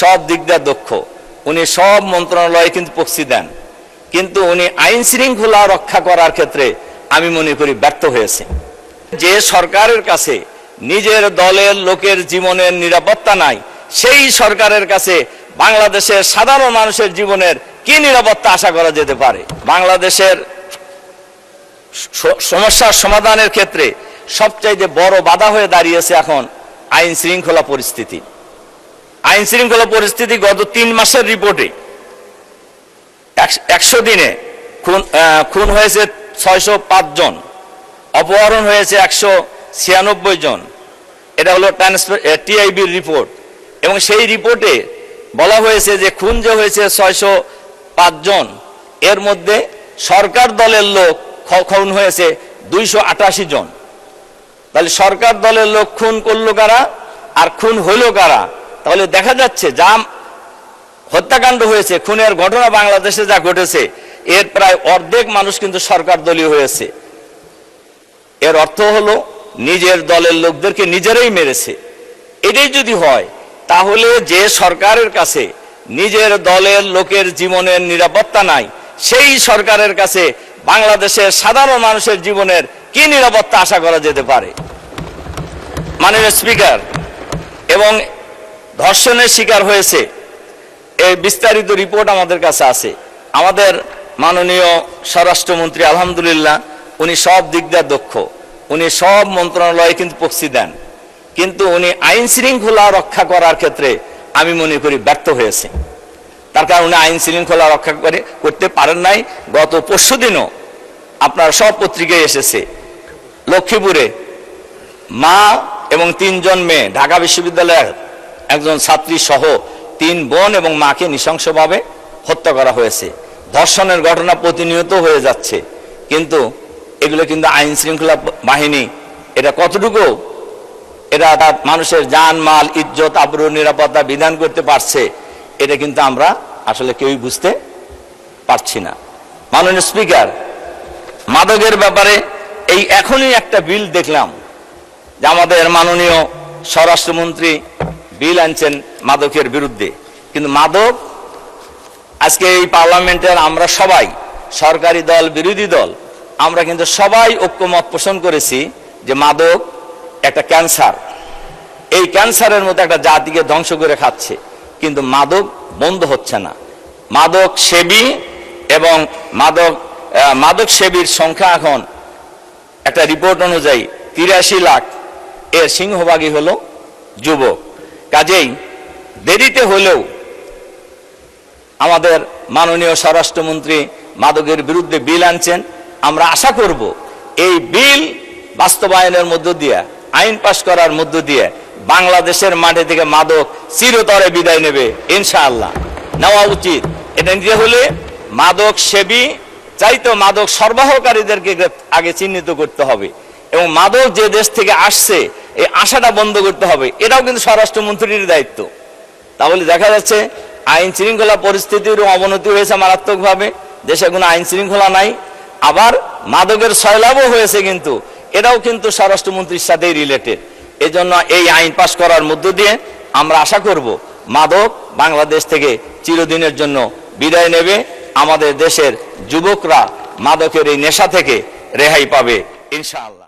সব দিক দিয়ে দক্ষ, উনি সব মন্ত্রণালয়ে কিন্তু প্রক্সি দেন, কিন্তু উনি আইন শৃঙ্খলা রক্ষা করার ক্ষেত্রে আমি মনে করি ব্যর্থ হয়েছে। যে সরকারের কাছে নিজের দলের লোকের জীবনের নিরাপত্তা নাই, সেই সরকারের কাছে বাংলাদেশের সাধারণ মানুষের জীবনের কি নিরাপত্তা আশা করা যেতে পারে? বাংলাদেশের সমস্যার সমাধানের ক্ষেত্রে সবচাইতে বড় বাধা হয়ে দাঁড়িয়েছে এখন আইন শৃঙ্খলা পরিস্থিতি। আইন শৃঙ্খলা পরিস্থিতি গত 3 মাসের রিপোর্টে 100 দিনে খুন হয়েছে 605 জন, অপহরণ হয়েছে 196 জন। এটা হলো টিআইবির রিপোর্ট, এবং সেই রিপোর্টে বলা হয়েছে যে খুন যে হয়েছে 605 জন, এর মধ্যে সরকার দলের লোক খুন হয়েছে 288 জন। তাহলে সরকার দলের লোক খুন করলো কারা আর খুন হইল কারা? তাহলে দেখা যাচ্ছে যা হত্যাকাণ্ড হয়েছে, খুনের ঘটনা বাংলাদেশে যা ঘটেছে, এর প্রায় অর্ধেক মানুষ কিন্তু সরকার দলীয় হয়েছে। এর অর্থ হলো নিজের দলের লোকদেরকে নিজেরাই মেরেছে। এটাই যদি হয়, তাহলে যে সরকারের কাছে নিজের দলের লোকের জীবনের নিরাপত্তা নাই, সেই সরকারের কাছে বাংলাদেশের সাধারণ মানুষের জীবনের কি নিরাপত্তা আশা করা যেতে পারে? মাননীয় স্পিকার, এবং ধর্ষণের শিকার হয়েছে, এই বিস্তারিত রিপোর্ট আমাদের কাছে আছে। আমাদের মাননীয় স্বরাষ্ট্রমন্ত্রী আলহামদুলিল্লাহ উনি সব দিক দিয়ে দক্ষ, উনি সব মন্ত্রণালয়ে কিন্তু প্রক্সি দেন, কিন্তু উনি আইন শৃঙ্খলা রক্ষা করার ক্ষেত্রে আমি মনে করি ব্যর্থ হয়েছে। তার কারণ উনি আইন শৃঙ্খলা রক্ষা করতে পারেন নাই। গত পরশুদিনও আপনার সব পত্রিকায় এসেছে, লক্ষ্মীপুরে মা এবং 3 জন মেয়ে, ঢাকা বিশ্ববিদ্যালয়ের একজন ছাত্রী সহ 3 বোন এবং মাকে নৃশংসভাবে হত্যা করা হয়েছে। ধর্ষণের ঘটনা প্রতিনিয়ত হয়ে যাচ্ছে, কিন্তু এগুলো কিন্তু আইন শৃঙ্খলা বাহিনী এটা কতটুকু এটা মানুষের জান মাল ইজ্জত আবরু নিরাপত্তা বিধান করতে পারছে, এটা কিন্তু আমরা আসলে কেউই বুঝতে পারছি না। মাননীয় স্পিকার, মাদকের ব্যাপারে এই এখনই একটা বিল দেখলাম যে আমাদের মাননীয় স্বরাষ্ট্রমন্ত্রী বিল আনছেন মাদকের বিরুদ্ধে, কিন্তু মাদক আজকে এই পার্লামেন্টের আমরা সবাই, সরকারি দল বিরোধী দল, আমরা কিন্তু সবাই ঐক্যমত পোষণ করেছি যে মাদক একটা ক্যান্সার, এই ক্যান্সারের মতো একটা জাতিকে ধ্বংস করে খাচ্ছে, কিন্তু মাদক বন্ধ হচ্ছে না। মাদক সেবী এবং মাদক সেবীর সংখ্যা এখন একটা রিপোর্ট অনুযায়ী 83 লাখ, এর সিংহভাগই হলো যুবক। কাজেই দেরিতে হলেও আমাদের মাননীয় স্বরাষ্ট্রমন্ত্রী মাদকের বিরুদ্ধে বিল আনছেন। আমরা আশা করব এই বিল বাস্তবায়নের মধ্য দিয়ে, আইন পাশ করার মধ্য দিয়ে বাংলাদেশের মাঠে থেকে মাদক চিরতরে বিদায় নেবে ইনশাআল্লাহ। নেওয়া উচিত। এটা নিতে হলে মাদক সেবী চাইতো মাদক সরবরাহকারীদেরকে আগে চিহ্নিত করতে হবে, এবং মাদক যে দেশ থেকে আসছে এই আশাটা বন্ধ করতে হবে। এটাও কিন্তু স্বরাষ্ট্রমন্ত্রীর দায়িত্ব। তাহলে দেখা যাচ্ছে আইন শৃঙ্খলা পরিস্থিতির অবনতি হয়েছে মারাত্মকভাবে, দেশে কোনো আইন শৃঙ্খলা নাই, আবার মাদকের সয়লাভও হয়েছে, কিন্তু এটাও কিন্তু স্বরাষ্ট্রমন্ত্রীর সাথেই রিলেটেড। এই জন্য এই আইন পাশ করার মধ্য দিয়ে আমরা আশা করব মাদক বাংলাদেশ থেকে চিরদিনের জন্য বিদায় নেবে, আমাদের দেশের যুবকরা মাদকের এই নেশা থেকে রেহাই পাবে ইনশাআল্লাহ।